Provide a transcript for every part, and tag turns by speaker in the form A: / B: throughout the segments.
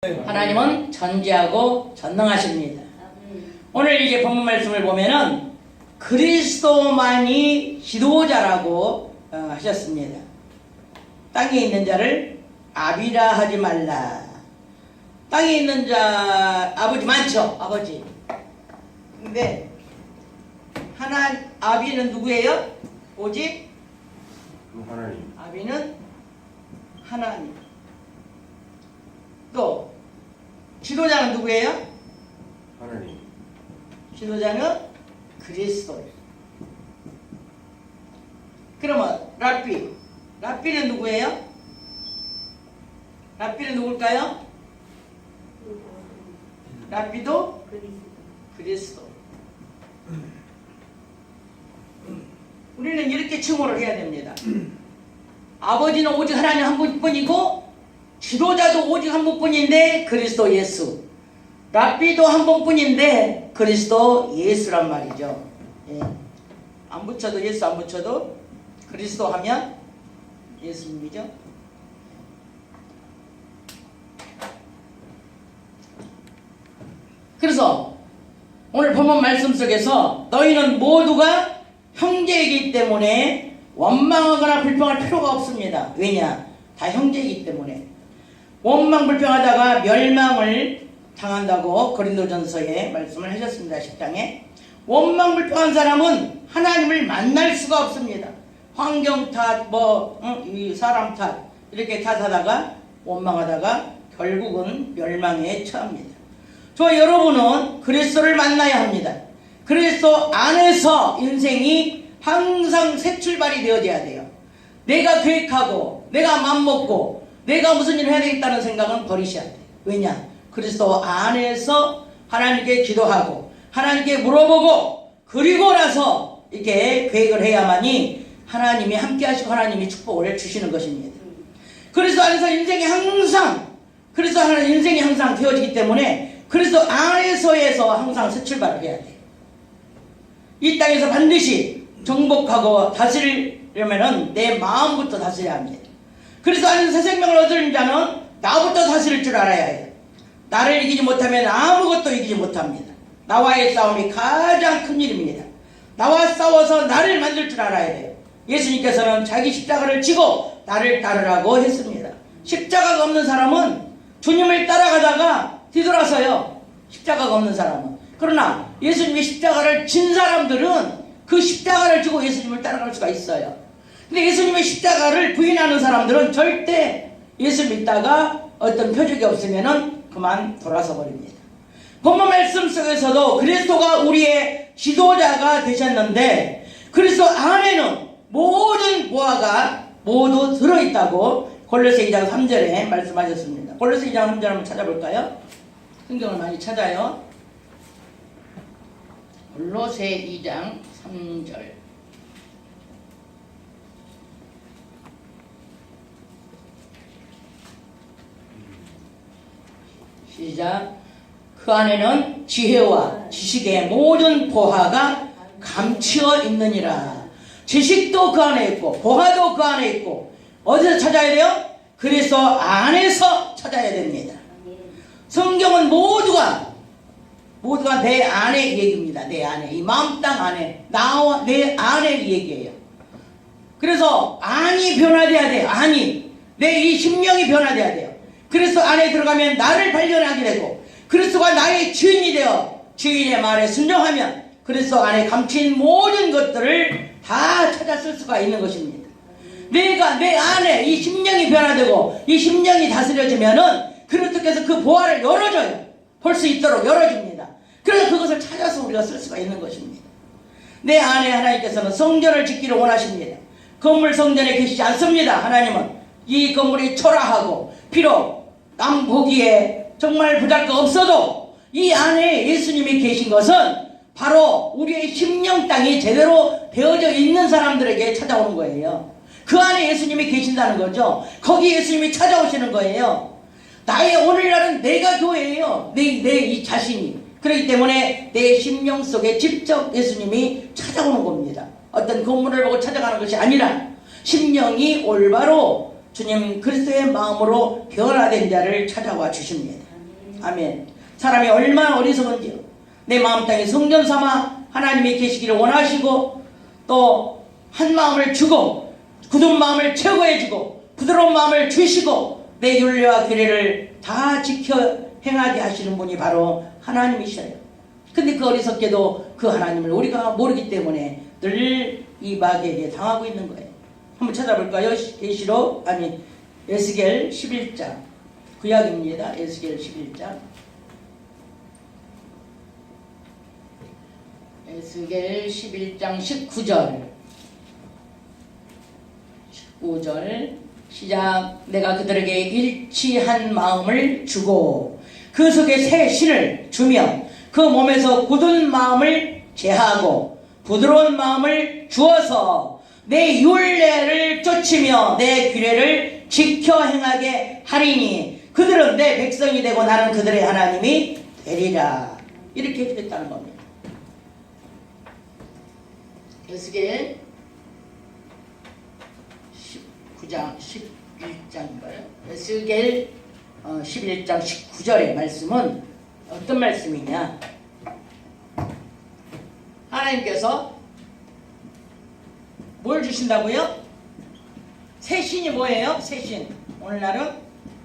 A: 하나님은 전지하고 전능하십니다. 오늘 이제 본문 말씀을 보면은 그리스도만이 지도자라고 하셨습니다. 땅에 있는 자를 아비라 하지 말라. 땅에 있는 자 아버지 많죠? 아버지. 근데 아비는 누구예요? 오직
B: 하나님.
A: 아비는 하나님. 또 지도자는 누구예요?
B: 하나님.
A: 지도자는 그리스도예요. 그러면 랍비는 누구예요? 랍비는 누굴까요? 랍비도 그리스도. 우리는 이렇게 칭호를 해야 됩니다. 아버지는 오직 하나님 한 분뿐이고 지도자도 오직 한 분뿐인데 그리스도 예수. 랍비도 한 분뿐인데 그리스도 예수란 말이죠. 예. 안 붙여도 예수 안 붙여도 그리스도 하면 예수님이죠. 그래서 오늘 본문 말씀 속에서 너희는 모두가 형제이기 때문에 원망하거나 불평할 필요가 없습니다. 왜냐? 다 형제이기 때문에. 원망 불평하다가 멸망을 당한다고 고린도전서에 말씀을 하셨습니다. 10장에. 원망 불평한 사람은 하나님을 만날 수가 없습니다. 환경 탓, 이 사람 탓 이렇게 탓하다가 원망하다가 결국은 멸망에 처합니다. 저 여러분은 그리스도를 만나야 합니다. 그리스도 안에서 인생이 항상 새 출발이 되어져야 돼요. 내가 계획하고 내가 맘먹고 내가 무슨 일을 해야 되겠다는 생각은 버리셔야 돼요. 왜냐? 그리스도 안에서 하나님께 기도하고 하나님께 물어보고 그리고 나서 이렇게 계획을 해야만이 하나님이 함께 하시고 하나님이 축복을 주시는 것입니다. 그리스도 안에서 인생이 항상 되어지기 때문에 그리스도 안에서에서 항상 새 출발을 해야 돼요. 이 땅에서 반드시 정복하고 다스리려면은 내 마음부터 다스려야 합니다. 그리스도 안에서 새 생명을 얻은 자는 나부터 다스릴 줄 알아야 해요. 나를 이기지 못하면 아무것도 이기지 못합니다. 나와의 싸움이 가장 큰 일입니다. 나와 싸워서 나를 만들 줄 알아야 돼요. 예수님께서는 자기 십자가를 지고 나를 따르라고 했습니다. 십자가가 없는 사람은 주님을 따라가다가 뒤돌아서요. 십자가가 없는 사람은. 그러나 예수님의 십자가를 진 사람들은 그 십자가를 지고 예수님을 따라갈 수가 있어요. 근데 예수님의 십자가를 부인하는 사람들은 절대 예수 믿다가 어떤 표적이 없으면은 그만 돌아서 버립니다. 본문 말씀 속에서도 그리스도가 우리의 지도자가 되셨는데 그리스도 안에는 모든 보화가 모두 들어있다고 골로새 2장 3절에 말씀하셨습니다. 골로새 2장 3절 한번 찾아볼까요? 성경을 많이 찾아요. 골로새 2장 3절. 시작. 그 안에는 지혜와 지식의 모든 보화가 감추어 있느니라. 지식도 그 안에 있고 보화도 그 안에 있고 어디서 찾아야 돼요? 그리스도 안에서 찾아야 됩니다. 성경은 모두가 내 안의 얘기입니다. 내 안에, 이 마음 땅 안에, 나와 내 안의 얘기예요. 그래서 안이 변화돼야 돼요. 내 이 심령이 변화돼야 돼요. 그리스도 안에 들어가면 나를 발견하게 되고 그리스도가 나의 주인이 되어 주인의 말에 순종하면 그리스도 안에 감춘 모든 것들을 다 찾아 쓸 수가 있는 것입니다. 내가 내 안에 이 심령이 변화되고 이 심령이 다스려지면은 그리스도께서 그 보화를 열어줘요. 볼 수 있도록 열어줍니다. 그래서 그것을 찾아서 우리가 쓸 수가 있는 것입니다. 내 안에 하나님께서는 성전을 짓기를 원하십니다. 건물 성전에 계시지 않습니다. 하나님은 이 건물이 초라하고 비록 남 보기에 정말 부잘것 없어도 이 안에 예수님이 계신 것은 바로 우리의 심령 땅이 제대로 되어져 있는 사람들에게 찾아오는 거예요. 그 안에 예수님이 계신다는 거죠. 거기 예수님이 찾아오시는 거예요. 나의 오늘날은 내가 교회예요. 내 이 자신이. 그렇기 때문에 내 심령 속에 직접 예수님이 찾아오는 겁니다. 어떤 건물을 보고 찾아가는 것이 아니라 심령이 올바로 주님 그리스도의 마음으로 변화된 자를 찾아와 주십니다. 아멘. 사람이 얼마나 어리석은지요. 내 마음 땅에 성전 삼아 하나님이 계시기를 원하시고 또 한 마음을 주고 굳은 마음을 최고해주고 부드러운 마음을 주시고 내 윤례와 규례를 다 지켜 행하게 하시는 분이 바로 하나님이셔요. 근데 그 어리석게도 그 하나님을 우리가 모르기 때문에 늘 이 마귀에게 당하고 있는 거예요. 한번 찾아볼까요? 계시록 아니 에스겔 11장 구약입니다. 에스겔 11장 에스겔 11장 19절 시작. 내가 그들에게 일치한 마음을 주고 그 속에 새 신을 주며 그 몸에서 굳은 마음을 제하고 부드러운 마음을 주어서 내 율례를 쫓으며 내 규례를 지켜 행하게 하리니 그들은 내 백성이 되고 나는 그들의 하나님이 되리라. 이렇게 해주겠다는 겁니다. 에스겔 19장 11장인가요? 에스겔 11장 19절의 말씀은 어떤 말씀이냐? 하나님께서 뭘 주신다고요? 새 신이 뭐예요? 새 신. 오늘날은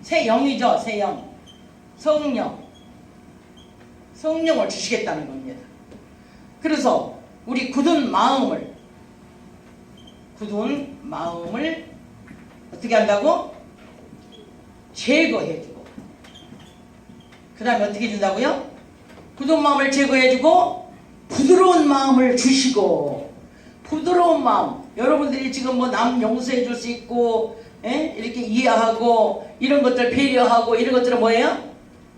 A: 새 영이죠. 새 영. 성령을 주시겠다는 겁니다. 그래서 우리 굳은 마음을 어떻게 한다고? 제거해주고 그 다음에 어떻게 준다고요? 굳은 마음을 제거해주고 부드러운 마음을 주시고 부드러운 마음 여러분들이 지금 뭐 남 용서해 줄 수 있고 이렇게 이해하고 이런 것들 배려하고 이런 것들은 뭐예요?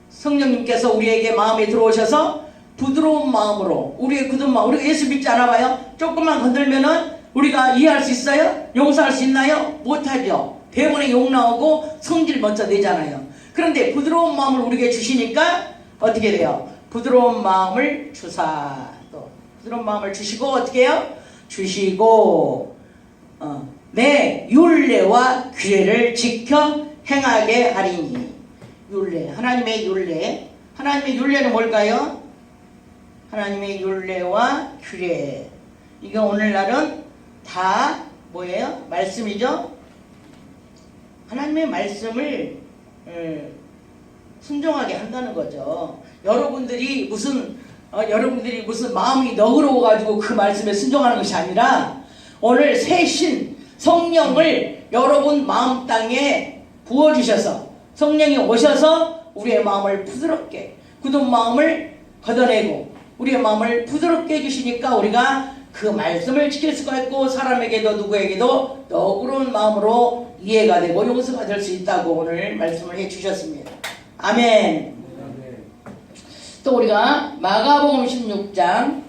A: 성령님께서 우리에게 마음에 들어오셔서 부드러운 마음으로 우리의 굳은 마음 우리가 예수 믿지 않아 봐요? 조금만 건들면은 우리가 이해할 수 있어요? 용서할 수 있나요? 못하죠. 대본에 욕 나오고 성질 먼저 내잖아요. 그런데 부드러운 마음을 우리에게 주시니까 어떻게 돼요? 부드러운 마음을 주사 또 부드러운 마음을 주시고 어떻게 해요? 주시고 내 율례와 규례를 지켜 행하게 하리니 율례 하나님의 율례는 뭘까요? 하나님의 율례와 규례 이거 오늘날은 다 뭐예요? 말씀이죠? 하나님의 말씀을 순종하게 한다는 거죠. 여러분들이 무슨 마음이 너그러워가지고 그 말씀에 순종하는 것이 아니라 오늘 새 신 성령을 여러분 마음 땅에 부어주셔서 성령이 오셔서 우리의 마음을 부드럽게 굳은 마음을 걷어내고 우리의 마음을 부드럽게 해주시니까 우리가 그 말씀을 지킬 수가 있고 사람에게도 누구에게도 너그러운 마음으로 이해가 되고 용서가 될 수 있다고 오늘 말씀을 해주셨습니다. 아멘. 또 우리가 마가복음 16장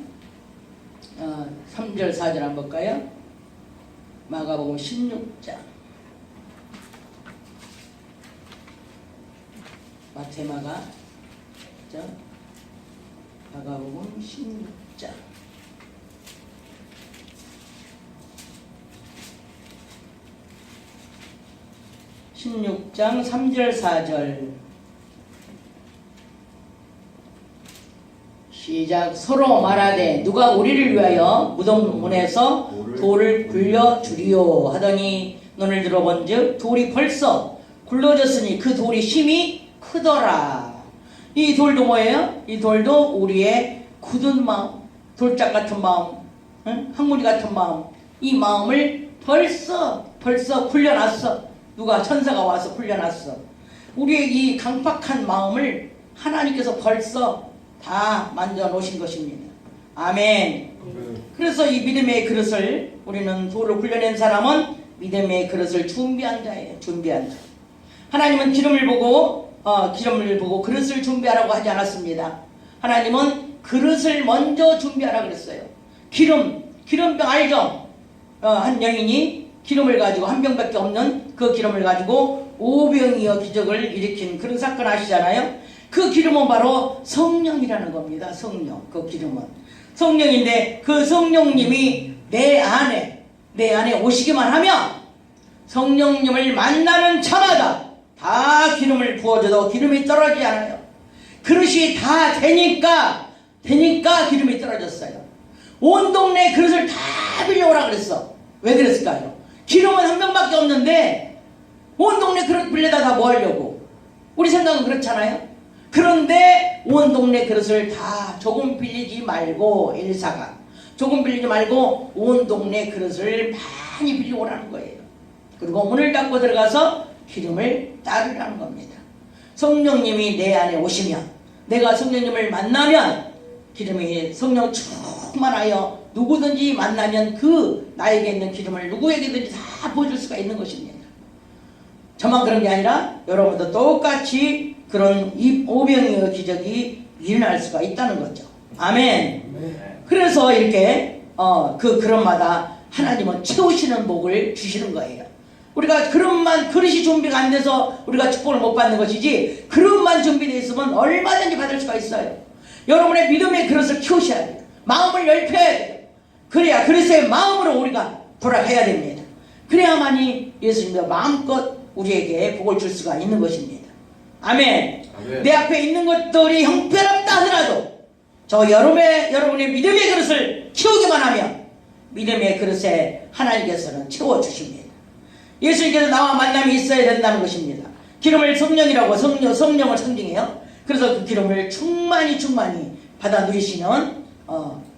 A: 3절 4절 한번 볼까요? 마가복음 16장 마태마가 마가복음 16장 16장 3절 4절 시작. 서로 말하되 누가 우리를 위하여 무덤문에서 돌을 굴려주리요 하더니 눈을 들어본즉 돌이 벌써 굴러졌으니 그 돌이 심히 크더라. 이 돌도 뭐예요? 이 돌도 우리의 굳은 마음, 돌짝 같은 마음, 항무리 같은 마음, 이 마음을 벌써 굴려놨어. 누가 천사가 와서 굴려놨어. 우리의 이 강팍한 마음을 하나님께서 벌써 다 만져 놓으신 것입니다. 아멘. 그래서 이 믿음의 그릇을 우리는 돌을 굴려낸 사람은 믿음의 그릇을 준비한 자예요. 준비한 자. 하나님은 기름을 보고 그릇을 준비하라고 하지 않았습니다. 하나님은 그릇을 먼저 준비하라 그랬어요. 기름병 알죠? 한 여인이 기름을 가지고 한 병밖에 없는 그 기름을 가지고 5병이어 기적을 일으킨 그런 사건 아시잖아요. 그 기름은 바로 성령이라는 겁니다. 성령. 그 기름은 성령인데 그 성령님이 내 안에 오시기만 하면 성령님을 만나는 차마다 다 기름을 부어줘도 기름이 떨어지지 않아요. 그릇이 다 되니까 기름이 떨어졌어요. 온 동네 그릇을 다 빌려오라 그랬어. 왜 그랬을까요? 기름은 한 병밖에 없는데 온 동네 그릇 빌려다 다 뭐 하려고? 우리 생각은 그렇잖아요. 그런데 온 동네 그릇을 다 조금 빌리지 말고, 엘사가 조금 빌리지 말고 온 동네 그릇을 많이 빌려오라는 거예요. 그리고 문을 닫고 들어가서 기름을 따르라는 겁니다. 성령님이 내 안에 오시면, 내가 성령님을 만나면 기름이 성령 충만하여 누구든지 만나면 그 나에게 있는 기름을 누구에게든지 다 보여줄 수가 있는 것입니다. 저만 그런 게 아니라 여러분도 똑같이 그런 오병이어 기적이 일어날 수가 있다는 거죠. 아멘. 그래서 이렇게 그릇마다 하나님은 채우시는 복을 주시는 거예요. 우리가 그릇이 준비가 안 돼서 우리가 축복을 못 받는 것이지, 그릇만 준비되어 있으면 얼마든지 받을 수가 있어요. 여러분의 믿음의 그릇을 키우셔야 돼요. 마음을 넓혀야 돼요. 그래야 그리스도의 마음으로 우리가 돌아가야 됩니다. 그래야만이 예수님의 마음껏 우리에게 복을 줄 수가 있는 것입니다. 아멘. 내 앞에 있는 것들이 형편없다 하더라도 저 여러분의 믿음의 그릇을 키우기만 하면 믿음의 그릇에 하나님께서는 채워주십니다. 예수님께서 나와 만남이 있어야 된다는 것입니다. 기름을 성령이라고 성령을 상징해요. 그래서 그 기름을 충만히 받아 누리시는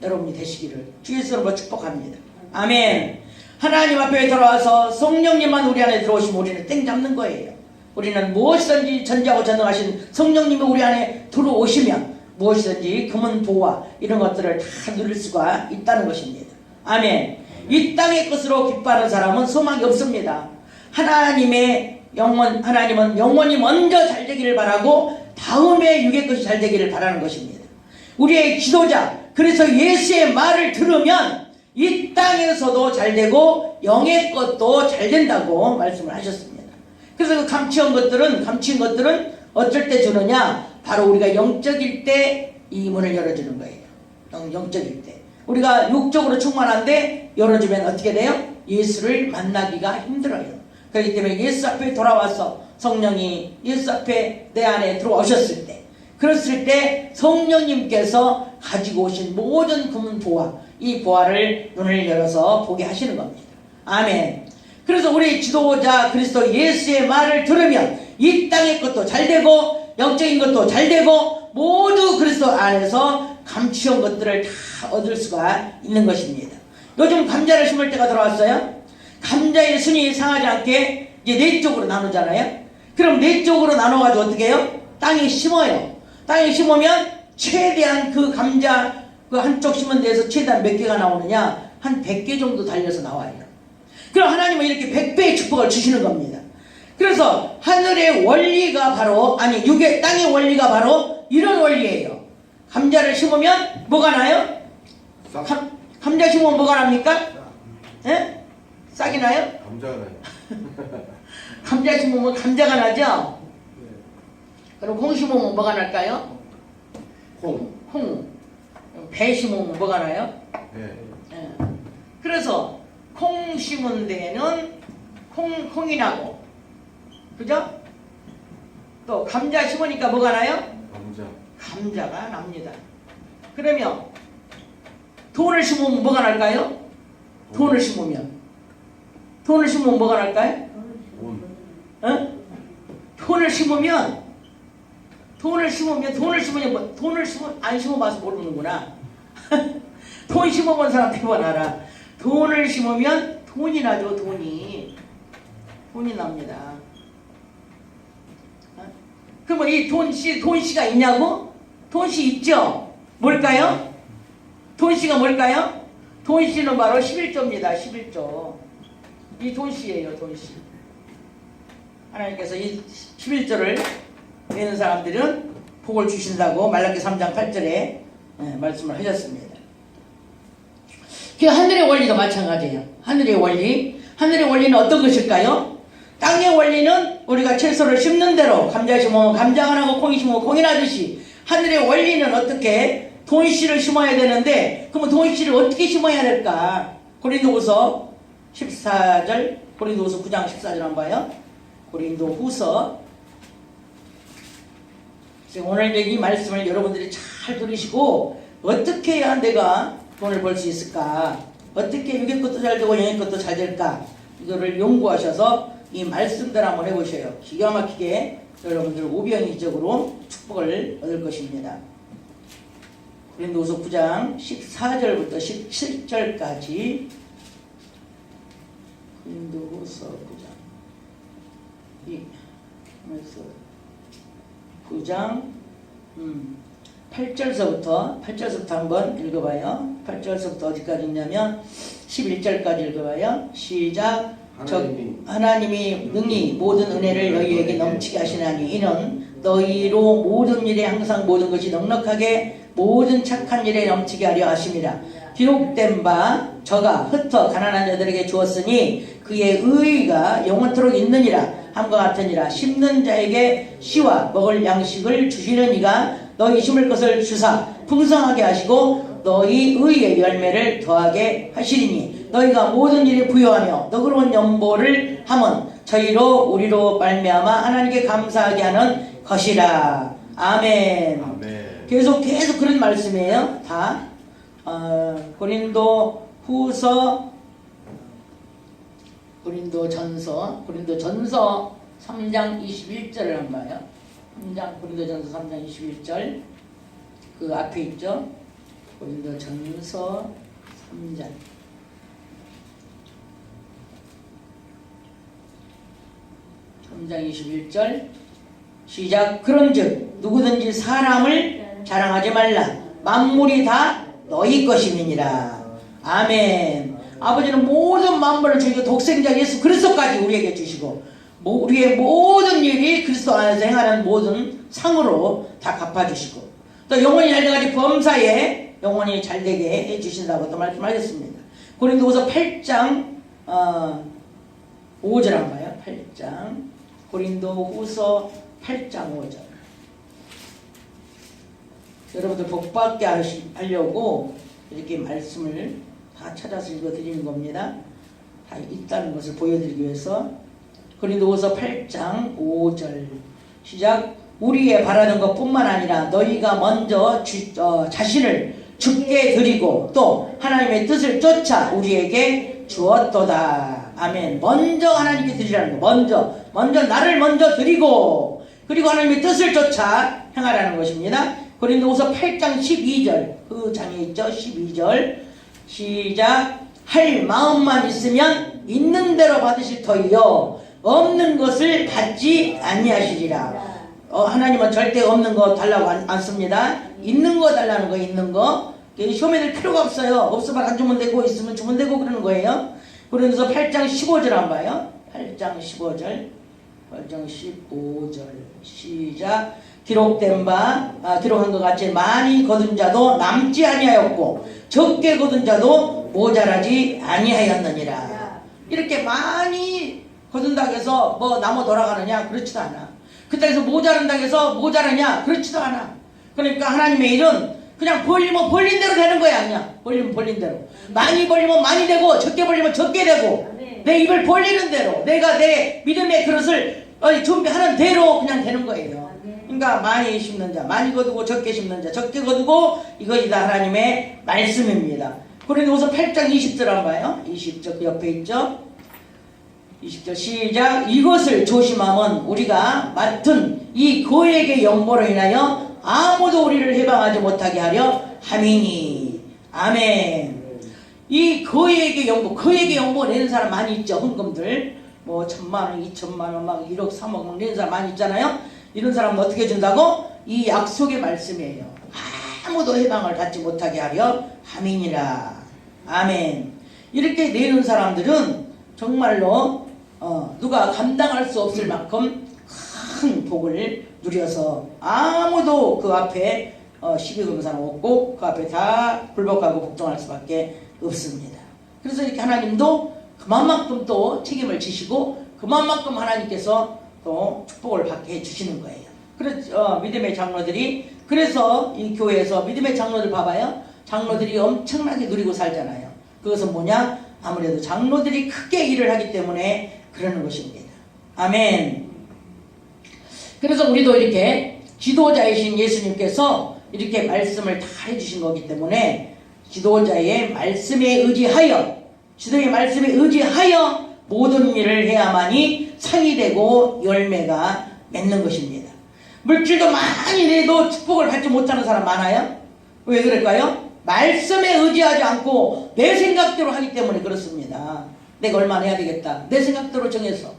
A: 여러분이 되시기를 주 예수로 축복합니다. 아멘. 하나님 앞에 돌아와서 성령님만 우리 안에 들어오시면 우리는 땡 잡는 거예요. 우리는 무엇이든지 전지하고 전능하신 성령님이 우리 안에 들어오시면 무엇이든지 금은 보화 이런 것들을 다 누릴 수가 있다는 것입니다. 아멘. 이 땅의 것으로 기뻐하는 사람은 소망이 없습니다. 하나님은 영원히 먼저 잘 되기를 바라고 다음에 육의 것이 잘 되기를 바라는 것입니다. 우리의 지도자, 그래서 예수의 말을 들으면 이 땅에서도 잘 되고 영의 것도 잘 된다고 말씀을 하셨습니다. 그래서 그 감추인 것들은 어쩔 때 주느냐? 바로 우리가 영적일 때 이 문을 열어주는 거예요. 영적일 때. 우리가 육적으로 충만한데 열어주면 어떻게 돼요? 예수를 만나기가 힘들어요. 그렇기 때문에 예수 앞에 돌아와서 성령이 예수 앞에 내 안에 들어오셨을 때, 그랬을 때 성령님께서 가지고 오신 모든 금은 보화, 이 보화를 눈을 열어서 보게 하시는 겁니다. 아멘. 그래서 우리 지도자 그리스도 예수의 말을 들으면 이 땅의 것도 잘 되고 영적인 것도 잘 되고 모두 그리스도 안에서 감추온 것들을 다 얻을 수가 있는 것입니다. 요즘 감자를 심을 때가 들어왔어요. 감자의 순이 상하지 않게 이제 네 쪽으로 나누잖아요. 그럼 네 쪽으로 나눠가지고 어떻게 해요? 땅에 심어요. 땅에 심으면 최대한 그 감자 그 한쪽 심은 데에서 최대한 몇 개가 나오느냐? 한 100개 정도 달려서 나와요. 그럼 하나님은 이렇게 100배의 축복을 주시는 겁니다. 그래서 하늘의 원리가 바로, 땅의 원리가 바로 이런 원리예요. 감자를 심으면 뭐가 나요? 감자 심으면 뭐가 납니까? 예? 싹이 나요?
B: 감자가 나요.
A: 감자 심으면 감자가 나죠? 그럼 콩 심으면 뭐가 날까요? 콩. 배 심으면 뭐가 나요?
B: 네.
A: 예. 그래서 콩 심은 데는 콩이 나고, 그죠? 또 감자 심으니까 뭐가 나요? 감자가 납니다. 그러면 돈을 심으면 뭐가 날까요? 돈을 심으면 뭐가 날까요? 돈을 심으면 안 심어봐서 모르는구나. 돈 심어본 사람 대번 알아. 돈을 심으면 돈이 나죠. 돈이 납니다. 그러면 이 돈씨가 있냐고? 돈씨 있죠? 뭘까요? 돈씨가 뭘까요? 돈씨는 바로 11조입니다. 11조. 이 돈씨예요. 돈씨. 하나님께서 이 11조를 내는 사람들은 복을 주신다고 말라기 3장 8절에 말씀을 하셨습니다. 그 하늘의 원리도 마찬가지예요. 하늘의 원리는 어떤 것일까요? 땅의 원리는 우리가 채소를 심는 대로 감자 심으면 감자가 나고 콩이 심으면 콩이 나듯이 하늘의 원리는 어떻게? 돈씨를 심어야 되는데, 그러면 돈씨를 어떻게 심어야 될까? 고린도후서 14절, 고린도후서 9장 14절 한번 봐요. 고린도후서 그래서 오늘 이제 이 말씀을 여러분들이 잘 들으시고 어떻게 해야 내가 돈을 벌 수 있을까? 어떻게 육의 것도 잘 되고 영의 것도 잘 될까? 이거를 연구하셔서 이 말씀들 한번 해보셔요. 기가 막히게 여러분들 오병이적으로 축복을 얻을 것입니다. 고린도후서 9장 14절부터 17절까지 고린도후서 9장 8절서부터 한번 읽어봐요. 8절서부터 어디까지 있냐면 11절까지 읽어봐요. 시작. 하나님이 능히 모든 은혜를 너희에게 넘치게 하시나니 이는 너희로 모든 일에 항상 모든 것이 넉넉하게 모든 착한 일에 넘치게 하려 하심이라. 기록된 바 저가 흩어 가난한 자들에게 주었으니 그의 의의가 영원토록 있느니라 함과 같으니라. 심는 자에게 씨와 먹을 양식을 주시는 이가 너희 심을 것을 주사 풍성하게 하시고 너희 의의 열매를 더하게 하시리니 너희가 모든 일에 부요하며 너그러운 연보를 함은 저희로 우리로 말미암아 하나님께 감사하게 하는 것이라. 아멘.
B: 아멘.
A: 계속 그런 말씀이에요. 다 고린도전서 3장 21절을 한번 봐요. 고린도전서 3장 21절 그 앞에 있죠. 고린도전서 3장 21절 시작. 그런즉 누구든지 사람을 자랑하지 말라. 만물이 다 너희 것임이니라. 아멘. 아버지는 모든 만물을 저희가 독생자 예수 그리스도까지 우리에게 주시고 우리의 모든 일이 그리스도 안에서 행하는 모든 상으로 다 갚아주시고 또 영원히 잘 돼가지고 범사에 영원히 잘 되게 해주신다고 또 말씀하셨습니다. 고린도후서 8장 5절 한번 봐요. 8장 고린도후서 8장 5절 여러분들 복받게 하려고 이렇게 말씀을 다 찾아서 읽어드리는 겁니다. 다 있다는 것을 보여드리기 위해서 고린도후서 8장 5절 시작. 우리의 바라는 것뿐만 아니라 너희가 먼저 자신을 주께 드리고 또 하나님의 뜻을 쫓아 우리에게 주었도다. 아멘. 먼저 하나님께 드리라는 거. 먼저 나를 먼저 드리고 그리고 하나님의 뜻을 쫓아 행하라는 것입니다. 고린도후서 8장 12절 그 장에 있죠. 12절 시작. 할 마음만 있으면 있는 대로 받으실 터이요 없는 것을 받지 아니하시리라. 하나님은 절대 없는 거 달라고 안 씁니다. 있는 거 달라는 거. 있는 거 쇼매될 필요가 없어요. 없으면 안 주면 되고 있으면 주면 되고 그러는 거예요. 그래서 8장 15절 한 봐요. 8장 15절 시작. 기록한 것 같이 많이 거둔 자도 남지 아니하였고 적게 거둔 자도 모자라지 아니하였느니라. 이렇게 많이 거둔다고 해서 뭐 나무 돌아가느냐? 그렇지도 않아. 그때에서 모자란다고 해서 모자라냐? 그렇지도 않아. 그러니까 하나님의 일은 그냥 벌리면 벌린 대로 되는 거야. 그냥 벌리면 벌린 대로. 많이 벌리면 많이 되고 적게 벌리면 적게 되고 내 입을 벌리는 대로 내가 내 믿음의 그릇을 준비하는 대로 그냥 되는 거예요. 그러니까 많이 심는 자 많이 거두고 적게 심는 자 적게 거두고 이것이 다 하나님의 말씀입니다. 고린도후서 8장 20절 한번 봐요. 20절 그 옆에 있죠. 20절 시작. 이것을 조심하면 우리가 맡은 이 거액의 연보로 인하여 아무도 우리를 해방하지 못하게 하려 함이니. 아멘. 이 거액의 연보 내는 사람 많이 있죠. 헌금들 뭐 1,000만원 2,000만원 막 1억 3억 내는 사람 많이 있잖아요. 이런 사람은 어떻게 준다고? 이 약속의 말씀이에요. 아무도 해방을 받지 못하게 하려 함이니라. 아멘. 이렇게 내는 사람들은 정말로 누가 감당할 수 없을 만큼 큰 복을 누려서 아무도 그 앞에 시비금사는 없고 그 앞에 다 굴복하고 복종할 수밖에 없습니다. 그래서 이렇게 하나님도 그만큼 또 책임을 지시고 그만큼 하나님께서 또 축복을 받게 해주시는 거예요. 그래서 믿음의 장로들이 그래서 이 교회에서 믿음의 장로들 봐봐요. 장로들이 엄청나게 누리고 살잖아요. 그것은 뭐냐? 아무래도 장로들이 크게 일을 하기 때문에 그러는 것입니다. 아멘. 그래서 우리도 이렇게 지도자이신 예수님께서 이렇게 말씀을 다 해주신 거기 때문에 지도자의 말씀에 의지하여 지도의 말씀에 의지하여 모든 일을 해야만이 상이 되고 열매가 맺는 것입니다. 물질도 많이 내도 축복을 받지 못하는 사람 많아요? 왜 그럴까요? 말씀에 의지하지 않고 내 생각대로 하기 때문에 그렇습니다. 내가 얼마나 해야 되겠다. 내 생각대로 정해서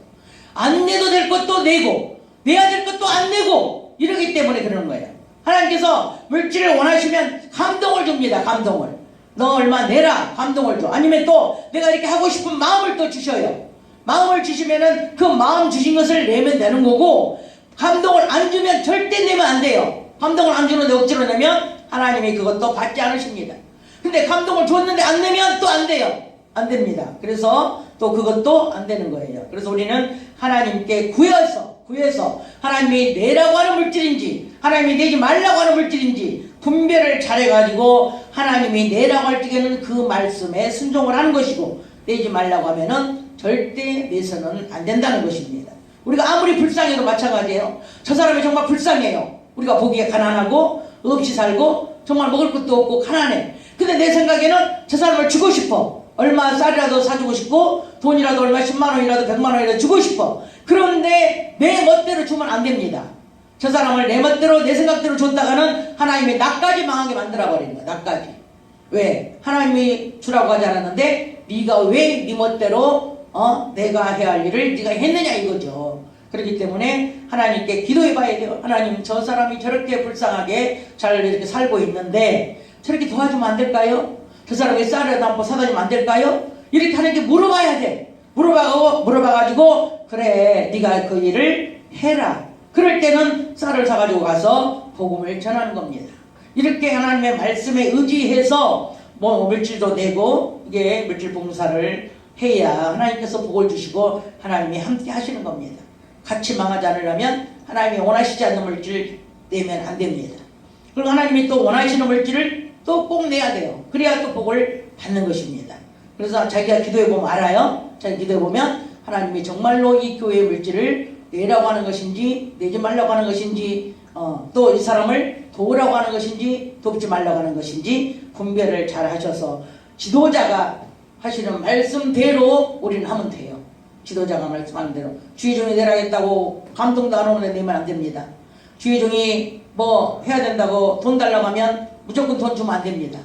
A: 안 내도 될 것도 내고 내야 될 것도 안 내고 이러기 때문에 그러는 거예요. 하나님께서 물질을 원하시면 감동을 줍니다. 감동을. 너 얼마 내라. 감동을 줘. 아니면 또 내가 이렇게 하고 싶은 마음을 또 주셔요. 마음을 주시면은 그 마음 주신 것을 내면 되는 거고, 감동을 안 주면 절대 내면 안 돼요. 감동을 안 주는데 억지로 내면 하나님이 그것도 받지 않으십니다. 근데 감동을 줬는데 안 내면 또 안 돼요. 안 됩니다. 그래서 또 그것도 안 되는 거예요. 그래서 우리는 하나님께 구해서 하나님이 내라고 하는 물질인지 하나님이 내지 말라고 하는 물질인지 분별을 잘해가지고 하나님이 내라고 할 적에는 그 말씀에 순종을 하는 것이고, 내지 말라고 하면은 절대 내서는 안 된다는 것입니다. 우리가 아무리 불쌍해도 마찬가지예요. 저 사람이 정말 불쌍해요. 우리가 보기에 가난하고 없이 살고 정말 먹을 것도 없고 가난해. 근데 내 생각에는 저 사람을 주고 싶어. 얼마 쌀이라도 사주고 싶고 돈이라도 얼마 10만 원이라도 100만 원이라도 주고 싶어. 그런데 내 멋대로 주면 안 됩니다. 저 사람을 내 멋대로 내 생각대로 줬다가는 하나님이 나까지 망하게 만들어버리는 거야. 나까지. 왜? 하나님이 주라고 하지 않았는데 네가 왜 네 멋대로 내가 해야 할 일을 네가 했느냐 이거죠. 그렇기 때문에 하나님께 기도해 봐야 돼요. 하나님, 저 사람이 저렇게 불쌍하게 잘 이렇게 살고 있는데 저렇게 도와주면 안 될까요? 저 사람에게 쌀이라도 한번 사다 주면 안 될까요? 이렇게 하나님께 물어봐야 돼. 물어봐가지고 그래, 네가 그 일을 해라. 그럴 때는 쌀을 사가지고 가서 복음을 전하는 겁니다. 이렇게 하나님의 말씀에 의지해서 물질도 내고 이게 물질 봉사를 해야 하나님께서 복을 주시고 하나님이 함께 하시는 겁니다. 같이 망하지 않으려면 하나님이 원하시지 않는 물질 내면 안 됩니다. 그리고 하나님이 또 원하시는 물질을 또 꼭 내야 돼요. 그래야 또 복을 받는 것입니다. 그래서 자기가 기도해보면 알아요. 자기 기도해보면 하나님이 정말로 이 교회의 물질을 내라고 하는 것인지 내지 말라고 하는 것인지 또 이 사람을 도우라고 하는 것인지 돕지 말라고 하는 것인지 분별을 잘 하셔서 지도자가 하시는 말씀대로 우리는 하면 돼요. 지도자가 말씀하는 대로. 주의종이 내라겠다고 감동도 안 오는데 내면 안 됩니다. 주의종이 뭐 해야 된다고 돈 달라고 하면 무조건 돈 주면 안 됩니다.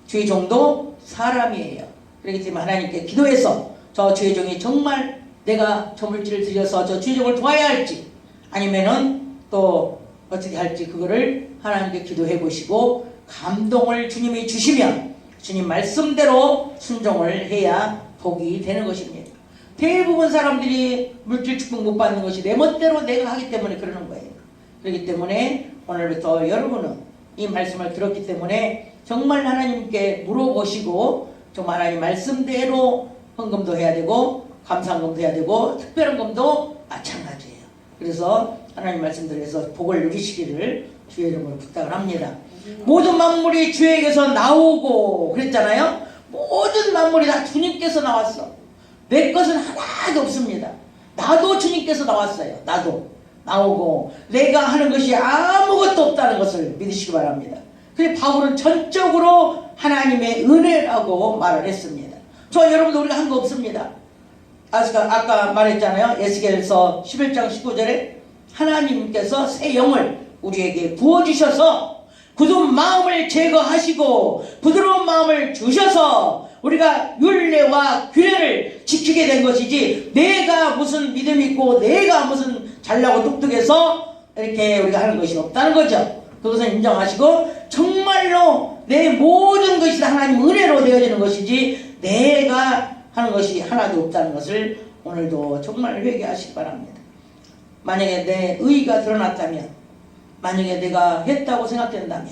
A: 주의종도 사람이에요. 그렇기 때문에 하나님께 기도해서 저 주의종이 정말 내가 저 물질을 들여서 저 주의종을 도와야 할지 아니면은 또 어떻게 할지 그거를 하나님께 기도해 보시고 감동을 주님이 주시면 주님 말씀대로 순종을 해야 복이 되는 것입니다. 대부분 사람들이 물질 축복 못 받는 것이 내 멋대로 내가 하기 때문에 그러는 거예요. 그렇기 때문에 오늘부터 여러분은 이 말씀을 들었기 때문에 정말 하나님께 물어보시고 정말 하나님 말씀대로 헌금도 해야 되고 감사헌금도 해야 되고 특별헌금도 마찬가지예요. 그래서 하나님 말씀대로 복을 누리시기를 주의 이름으로 부탁을 합니다. 모든 만물이 주에게서 나오고 그랬잖아요. 모든 만물이 다 주님께서 나왔어. 내 것은 하나도 없습니다. 나도 주님께서 나왔어요. 나도 나오고 내가 하는 것이 아무것도 없다는 것을 믿으시기 바랍니다. 그래서 바울은 전적으로 하나님의 은혜라고 말을 했습니다. 여러분도 우리가 한 거 없습니다. 아까 말했잖아요. 에스겔서 11장 19절에 하나님께서 새 영을 우리에게 부어주셔서 굳은 마음을 제거하시고 부드러운 마음을 주셔서 우리가 율례와 규례를 지키게 된 것이지 내가 무슨 믿음 있고 내가 무슨 잘나고 똑똑해서 이렇게 우리가 하는 것이 없다는 거죠. 그것을 인정하시고 정말로 내 모든 것이 다 하나님 은혜로 되어지는 것이지 내가 하는 것이 하나도 없다는 것을 오늘도 정말 회개하시기 바랍니다. 만약에 내 의의가 드러났다면, 만약에 내가 했다고 생각된다면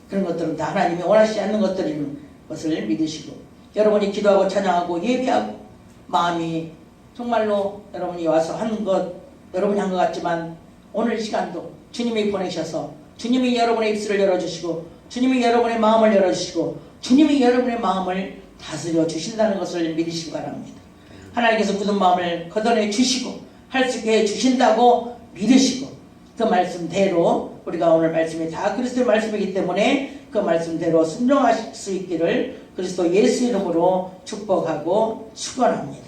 A: 그런 것들은 다 하나님이 원하시지 않는 것들인 것을 믿으시고 여러분이 기도하고 찬양하고 예배하고 마음이 정말로 여러분이 와서 여러분이 한 것 같지만 오늘 시간도 주님이 보내셔서 주님이 여러분의 입술을 열어주시고 주님이 여러분의 마음을 열어주시고 주님이 여러분의 마음을 다스려 주신다는 것을 믿으시기 바랍니다. 하나님께서 굳은 마음을 걷어내 주시고 할 수 있게 해주신다고 믿으시고 그 말씀대로 우리가 오늘 말씀이 다 그리스도의 말씀이기 때문에 그 말씀대로 순종하실 수 있기를 그리스도 예수 이름으로 축복하고 축원합니다.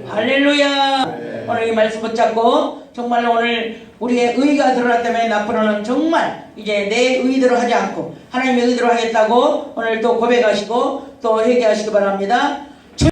A: 할렐루야. 오늘 이 말씀 붙잡고 정말 오늘 우리의 의가 드러났다면 앞으로는 정말 이제 내 의대로 하지 않고 하나님의 의대로 하겠다고 오늘 또 고백하시고 또 회개하시기 바랍니다.